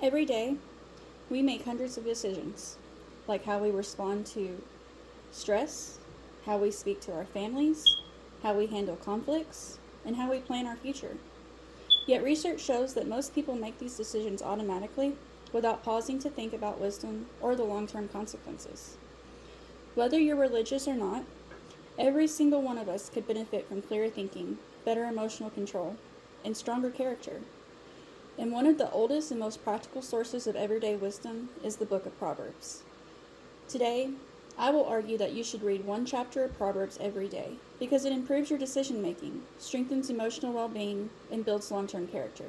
Every day, we make hundreds of decisions, like how we respond to stress, how we speak to our families, how we handle conflicts, and how we plan our future. Yet research shows that most people make these decisions automatically without pausing to think about wisdom or the long-term consequences. Whether you're religious or not, every single one of us could benefit from clearer thinking, better emotional control, and stronger character. And one of the oldest and most practical sources of everyday wisdom is the book of Proverbs. Today, I will argue that you should read one chapter of Proverbs every day because it improves your decision making, strengthens emotional well-being, and builds long-term character.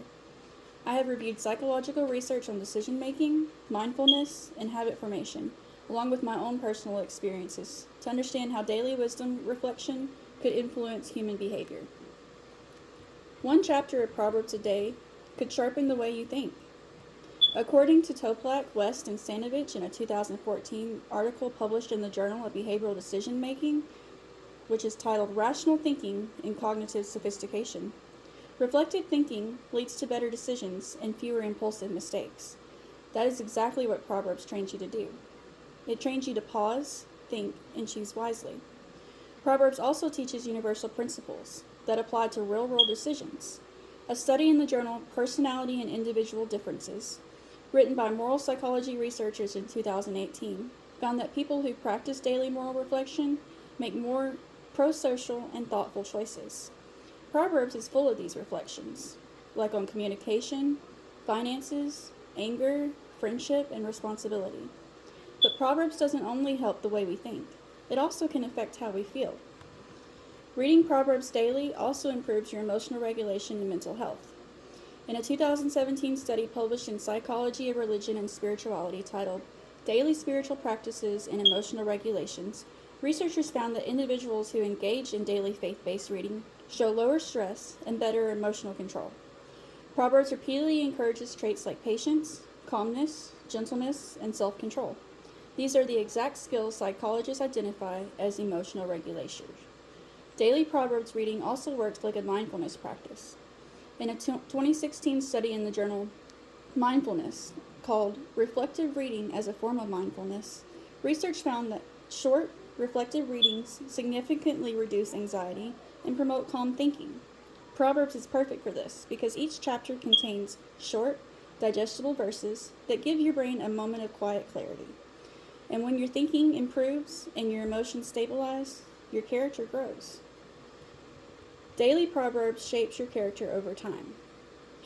I have reviewed psychological research on decision making, mindfulness, and habit formation, along with my own personal experiences, to understand how daily wisdom reflection could influence human behavior. One chapter of Proverbs a day could sharpen the way you think. According to Toplak, West, and Stanovich in a 2014 article published in the Journal of Behavioral Decision Making, which is titled Rational Thinking and Cognitive Sophistication, reflective thinking leads to better decisions and fewer impulsive mistakes. That is exactly what Proverbs trains you to do. It trains you to pause, think, and choose wisely. Proverbs also teaches universal principles that apply to real-world decisions. A study in the journal Personality and Individual Differences, written by moral psychology researchers in 2018, found that people who practice daily moral reflection make more pro-social and thoughtful choices. Proverbs is full of these reflections, like on communication, finances, anger, friendship, and responsibility. But Proverbs doesn't only help the way we think, it also can affect how we feel. Reading Proverbs daily also improves your emotional regulation and mental health. In a 2017 study published in Psychology of Religion and Spirituality titled Daily Spiritual Practices and Emotional Regulations, researchers found that individuals who engage in daily faith-based reading show lower stress and better emotional control. Proverbs repeatedly encourages traits like patience, calmness, gentleness, and self-control. These are the exact skills psychologists identify as emotional regulators. Daily Proverbs reading also works like a mindfulness practice. In a 2016 study in the journal Mindfulness, called Reflective Reading as a Form of Mindfulness, research found that short, reflective readings significantly reduce anxiety and promote calm thinking. Proverbs is perfect for this because each chapter contains short, digestible verses that give your brain a moment of quiet clarity. And when your thinking improves and your emotions stabilize, your character grows. Daily Proverbs shapes your character over time.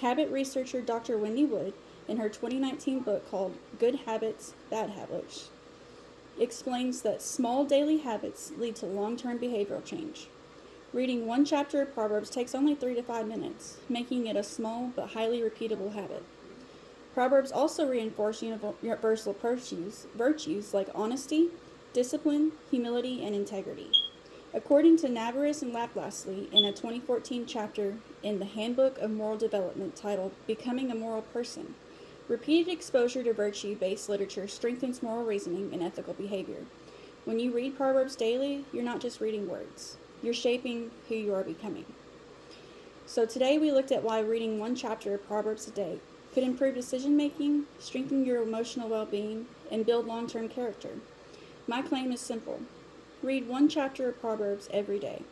Habit researcher Dr. Wendy Wood, in her 2019 book called Good Habits, Bad Habits, explains that small daily habits lead to long-term behavioral change. Reading one chapter of Proverbs takes only 3 to 5 minutes, making it a small but highly repeatable habit. Proverbs also reinforce universal virtues like honesty, discipline, humility, and integrity. According to Navarrese and Laplasley in a 2014 chapter in the Handbook of Moral Development titled Becoming a Moral Person, repeated exposure to virtue-based literature strengthens moral reasoning and ethical behavior. When you read Proverbs daily, you're not just reading words. You're shaping who you are becoming. So today we looked at why reading one chapter of Proverbs a day could improve decision-making, strengthen your emotional well-being, and build long-term character. My claim is simple. Read one chapter of Proverbs every day.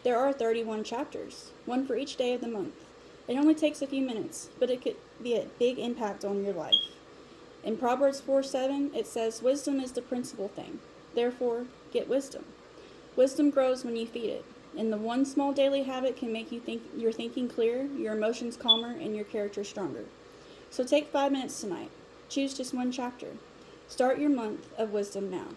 There are 31 chapters, one for each day of the month. It only takes a few minutes, but it could be a big impact on your life. In Proverbs 4:7, it says, "Wisdom is the principal thing. Therefore, get wisdom." Wisdom grows when you feed it, and the one small daily habit can make you think your thinking clearer, your emotions calmer, and your character stronger. So take 5 minutes tonight. Choose just one chapter. Start your month of wisdom now.